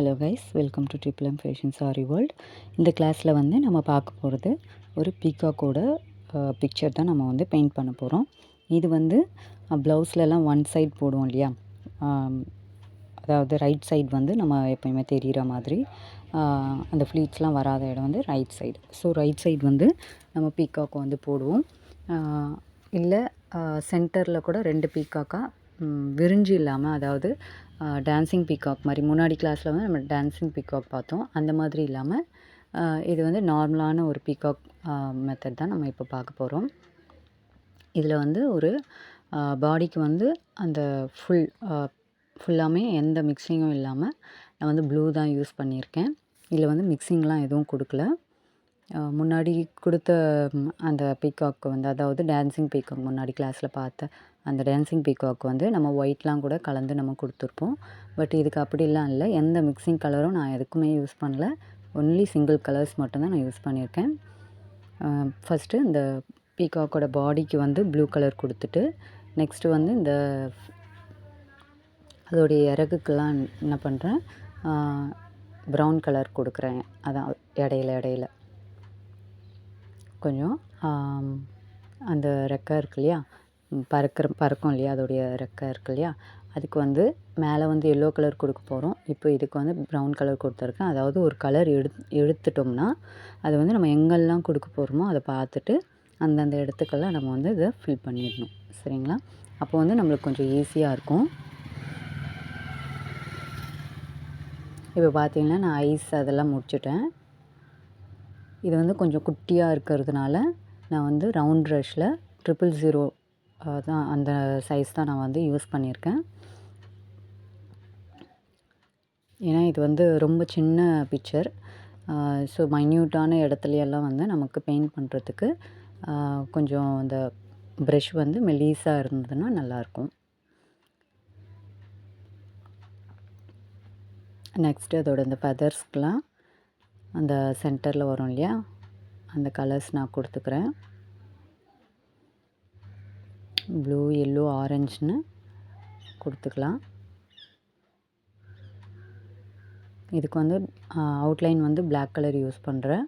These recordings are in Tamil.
Hello guys, welcome to triple M fashion sorry world. இந்த கிளாஸில் வந்து நம்ம பார்க்க போகிறது ஒரு பீகாக்கோட பிக்சர் தான் நம்ம வந்து பெயிண்ட் பண்ண போகிறோம். இது வந்து ப்ளவுஸ்லலாம் ஒன் சைட் போடுவோம் இல்லையா, அதாவது ரைட் சைடு வந்து நம்ம எப்போயுமே தெரிகிற மாதிரி அந்த ஃப்ளீட்ஸ்லாம் வராத இடம் வந்து right side. So right side வந்து நம்ம பீகாக்கை வந்து போடுவோம். இல்லை சென்டரில் கூட ரெண்டு பீகாக்காக விரிஞ்சு இல்லாமல், அதாவது டான்ஸிங் பீகாக் மாதிரி முன்னாடி கிளாஸில் வந்து நம்ம டான்ஸிங் பீகாக் பார்த்தோம். அந்த மாதிரி இல்லாமல் இது வந்து நார்மலான ஒரு பீகாக் மெத்தட் தான் நம்ம இப்போ பார்க்க போகிறோம். இதில் வந்து ஒரு பாடிக்கு வந்து அந்த ஃபுல்லாமே எந்த மிக்சிங்கும் இல்லாமல் நான் வந்து ப்ளூ தான் யூஸ் பண்ணியிருக்கேன். இதில் வந்து மிக்சிங்லாம் எதுவும் கொடுக்கல. முன்னாடி கொடுத்த அந்த பீகாக்கு வந்து, அதாவது டான்ஸிங் பீகாக் முன்னாடி கிளாஸில் பார்த்த அந்த டான்ஸிங் பீகாக் வந்து நம்ம ஒயிட்லாம் கூட கலந்து நம்ம கொடுத்துருப்போம். பட் இதுக்கு அப்படிலாம் இல்லை. எந்த மிக்சிங் கலரும் நான் எதுக்குமே யூஸ் பண்ணல. ஒன்லி சிங்கிள் கலர்ஸ் மட்டும்தான் நான் யூஸ் பண்ணியிருக்கேன். ஃபஸ்ட்டு இந்த பீகாக்கோட பாடிக்கு வந்து ப்ளூ கலர் கொடுத்துட்டு, நெக்ஸ்ட்டு வந்து இந்த அதோடைய இறகுக்கெல்லாம் என்ன பண்ணுறேன், ப்ரௌன் கலர் கொடுக்குறேன். அதான் இடையில கொஞ்சம் அந்த ரெக்கை இருக்கு இல்லையா, பறக்கும் இல்லையா, அதோடைய ரெக்கை இருக்கு இல்லையா, அதுக்கு வந்து மேலே வந்து எல்லோ கலர் கொடுக்க போகிறோம். இப்போ இதுக்கு வந்து ப்ரௌன் கலர் கொடுத்துருக்கேன். அதாவது ஒரு கலர் எடுத்துட்டோம்னா அதை வந்து நம்ம எங்கெல்லாம் கொடுக்க போகிறோமோ அதை பார்த்துட்டு அந்தந்த இடத்துக்கெல்லாம் நம்ம வந்து இதை ஃபில் பண்ணிடணும். சரிங்களா? அப்போ வந்து நம்மளுக்கு கொஞ்சம் ஈஸியாக இருக்கும். இப்போ பார்த்தீங்கன்னா நான் ஐஸ் அதெல்லாம் முடிச்சிட்டேன். இது வந்து கொஞ்சம் குட்டியாக இருக்கிறதுனால நான் வந்து ரவுண்ட் ப்ரஷில் 000 தான், அந்த சைஸ் தான் நான் வந்து யூஸ் பண்ணியிருக்கேன். ஏன்னா இது வந்து ரொம்ப சின்ன பிக்சர். ஸோ மைன்யூட்டான இடத்துலையெல்லாம் வந்து நமக்கு பெயிண்ட் பண்ணுறதுக்கு கொஞ்சம் அந்த ப்ரஷ் வந்து மெலீஸாக இருந்ததுன்னா நல்லாயிருக்கும். நெக்ஸ்ட்டு அதோட இந்த ஃபெதர்ஸ்க்கெலாம் அந்த சென்டரில் வரும் இல்லையா, அந்த கலர்ஸ் நான் கொடுத்துக்கிறேன். ப்ளூ, எல்லோ, ஆரஞ்சுன்னு கொடுத்துக்கலாம். இதுக்கு வந்து அவுட்லைன் வந்து பிளாக் கலர் யூஸ் பண்ணுறேன்.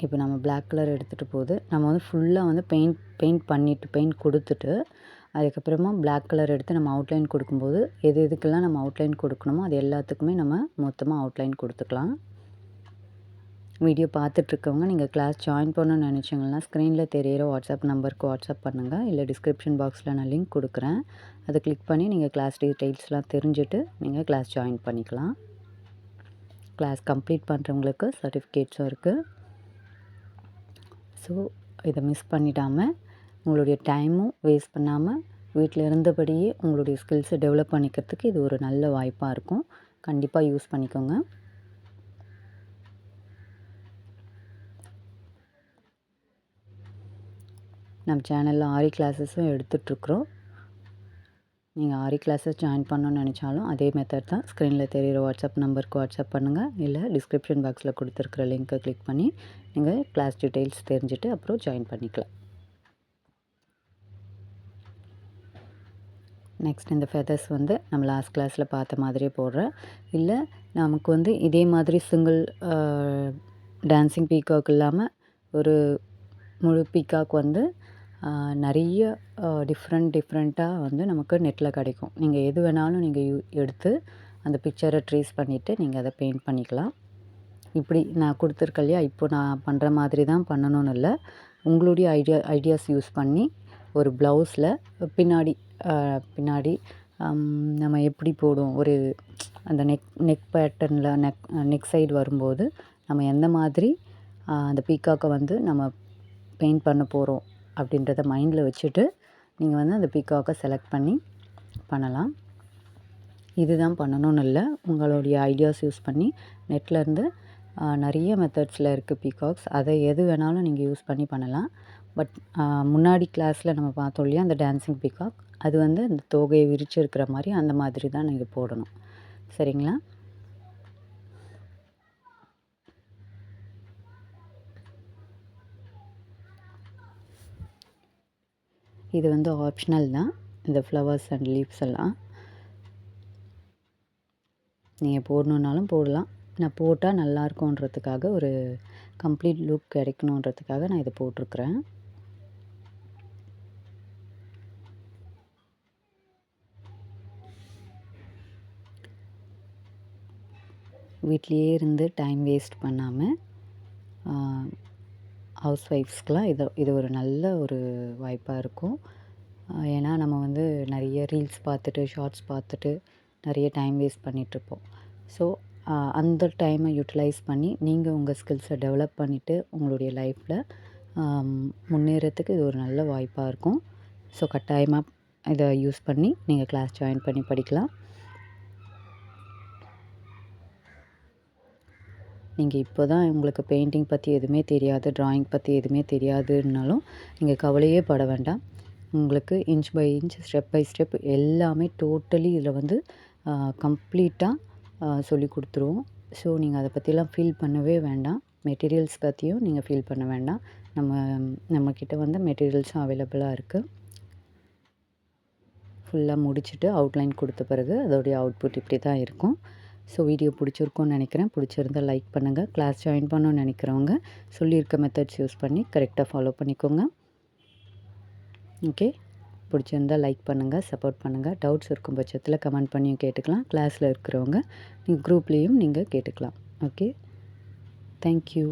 இப்போ நம்ம பிளாக் கலர் எடுத்துகிட்டு போது நம்ம வந்து ஃபுல்லாக வந்து பெயிண்ட் கொடுத்துட்டு அதுக்கப்புறமா பிளாக் கலர் எடுத்து நம்ம அவுட்லைன் கொடுக்கும்போது எதுக்கெல்லாம் நம்ம அவுட்லைன் கொடுக்கணுமோ அது எல்லாத்துக்குமே நம்ம மொத்தமாக அவுட்லைன் கொடுத்துக்கலாம். வீடியோ பார்த்துட்ருக்கவங்க நீங்கள் கிளாஸ் ஜாயின் பண்ணணும்னு நினச்சிங்கன்னா ஸ்க்ரீனில் தெரிகிற வாட்ஸ்அப் நம்பருக்கு வாட்ஸ்அப் பண்ணுங்கள். இல்லை டிஸ்கிரிப்ஷன் பாக்ஸில் நான் லிங்க் கொடுக்குறேன். அதை கிளிக் பண்ணி நீங்கள் கிளாஸ் டீட்டெயில்ஸ்லாம் தெரிஞ்சுட்டு நீங்கள் கிளாஸ் ஜாயின் பண்ணிக்கலாம். கிளாஸ் கம்ப்ளீட் பண்ணுறவங்களுக்கு சர்டிஃபிகேட்ஸும் இருக்குது. ஸோ இதை மிஸ் பண்ணிடாமல் உங்களுடைய டைமும் வேஸ்ட் பண்ணாமல் வீட்டில் இருந்தபடியே உங்களுடைய ஸ்கில்ஸை டெவலப் பண்ணிக்கிறதுக்கு இது ஒரு நல்ல வாய்ப்பாக இருக்கும். கண்டிப்பாக யூஸ் பண்ணிக்கோங்க. நம்ம சேனலில் ஆரி கிளாஸஸும் எடுத்துகிட்ருக்குறோம். நீங்கள் ஆரி கிளாஸஸ் ஜாயின் பண்ணணும்னு நினச்சாலும் அதே மெத்தட் தான். ஸ்க்ரீனில் தெரிகிற வாட்ஸ்அப் நம்பருக்கு வாட்ஸ்அப் பண்ணுங்கள். இல்லை டிஸ்கிரிப்ஷன் பாக்ஸில் கொடுத்துருக்குற லிங்க்கை கிளிக் பண்ணி நீங்கள் கிளாஸ் டீட்டெயில்ஸ் தெரிஞ்சுட்டு அப்புறம் ஜாயின் பண்ணிக்கலாம். நெக்ஸ்ட் இந்த ஃபெதர்ஸ் வந்து நம்ம லாஸ்ட் கிளாஸில் பார்த்த மாதிரியே போடுறேன். இல்லை நமக்கு வந்து இதே மாதிரி சிங்கிள் டான்ஸிங் பீகாக் இல்லாமல் ஒரு முழு பீகாக் வந்து நிறைய டிஃப்ரெண்ட்டாக வந்து நமக்கு நெட்டில் கிடைக்கும். நீங்கள் எது வேணாலும் நீங்கள் எடுத்து அந்த பிக்சரை ட்ரேஸ் பண்ணிவிட்டு நீங்கள் அதை பெயிண்ட் பண்ணிக்கலாம். இப்படி நான் கொடுத்துருக்கேன் இல்லையா, இப்போ நான் பண்ணுற மாதிரி தான் பண்ணணும்னு இல்லை. உங்களுடைய ஐடியாஸ் யூஸ் பண்ணி ஒரு ப்ளவுஸில் பின்னாடி நம்ம எப்படி போடுவோம், ஒரு அந்த நெக் பேட்டர்னில் நெக் சைடு வரும்போது நம்ம எந்த மாதிரி அந்த பீகாக்கை வந்து நம்ம பெயிண்ட் பண்ண போகிறோம் அப்படின்றத மைண்டில் வச்சுட்டு நீங்கள் வந்து அந்த பீகாக்கை செலக்ட் பண்ணி பண்ணலாம். இதுதான் பண்ணணும்னு இல்லை. உங்களுடைய ஐடியாஸ் யூஸ் பண்ணி நெட்லேருந்து நிறைய மெத்தட்ஸில் இருக்குது பீகாக்ஸ். அதை எது வேணாலும் நீங்கள் யூஸ் பண்ணி பண்ணலாம். பட் முன்னாடி கிளாஸில் நம்ம பார்த்தோம் இல்லையா, அந்த டான்ஸிங் பீகாக், அது வந்து அந்த தோகையை விரிச்சு இருக்கிற மாதிரி அந்த மாதிரி தான் நீங்கள் போடணும். சரிங்களா? இது வந்து ஆப்ஷனல் தான். இந்த ஃப்ளவர்ஸ் அண்ட் லீவ்ஸ் எல்லாம் நீங்கள் போடணுன்னாலும் போடலாம். நான் போட்டால் நல்லாயிருக்குன்றதுக்காக ஒரு கம்ப்ளீட் லுக் கிடைக்கணுன்றதுக்காக நான் இதை போட்டிருக்கிறேன். வீட்லேயே இருந்து டைம் வேஸ்ட் பண்ணாமல் ஹவுஸ் ஒய்ஃப்ஸ்க்கெலாம் இது ஒரு நல்ல ஒரு வாய்ப்பாக இருக்கும். ஏன்னா நம்ம வந்து நிறைய ரீல்ஸ் பார்த்துட்டு ஷார்ட்ஸ் பார்த்துட்டு நிறைய டைம் வேஸ்ட் பண்ணிகிட்ருப்போம். ஸோ அந்த டைமை யூட்டிலைஸ் பண்ணி நீங்கள் உங்கள் ஸ்கில்ஸை டெவலப் பண்ணிவிட்டு உங்களுடைய லைஃப்பில் முன்னேறத்துக்கு இது ஒரு நல்ல வாய்ப்பாக இருக்கும். ஸோ கட்டாயமாக இதை யூஸ் பண்ணி நீங்கள் கிளாஸ் ஜாயின் பண்ணி படிக்கலாம். நீங்கள் இப்போ தான் உங்களுக்கு பெயிண்டிங் பற்றி எதுவுமே தெரியாது, ட்ராயிங் பற்றி எதுவுமே தெரியாதுன்னாலும் நீங்கள் கவலையே பட வேண்டாம். உங்களுக்கு inch by inch, step by step எல்லாமே டோட்டலி இதில் வந்து கம்ப்ளீட்டாக சொல்லி கொடுத்துருவோம். ஸோ நீங்கள் அதை பற்றிலாம் ஃபீல் பண்ணவே வேண்டாம். மெட்டீரியல்ஸ் பற்றியும் நீங்கள் ஃபீல் பண்ண வேண்டாம். நம்மக்கிட்ட வந்து மெட்டீரியல்ஸும் அவைலபிளாக இருக்குது. ஃபுல்லாக முடிச்சுட்டு அவுட்லைன் கொடுத்த பிறகு அதோடைய அவுட்புட் இப்படி தான் இருக்கும். ஸோ வீடியோ பிடிச்சிருக்கும்னு நினைக்கிறேன். பிடிச்சிருந்தால் லைக் பண்ணுங்கள். கிளாஸ் ஜாயின் பண்ணணும்னு நினைக்கிறவங்க சொல்லியிருக்க மெத்தட்ஸ் யூஸ் பண்ணி கரெக்டாக ஃபாலோ பண்ணிக்கோங்க. ஓகே, பிடிச்சிருந்தால் லைக் பண்ணுங்கள், சப்போர்ட் பண்ணுங்கள். டவுட்ஸ் இருக்கும் பட்சத்தில் கமெண்ட் பண்ணியும் கேட்டுக்கலாம். கிளாஸில் இருக்கிறவங்க நீங்கள் குரூப்லேயும் நீங்கள் கேட்டுக்கலாம். Okay, thank you.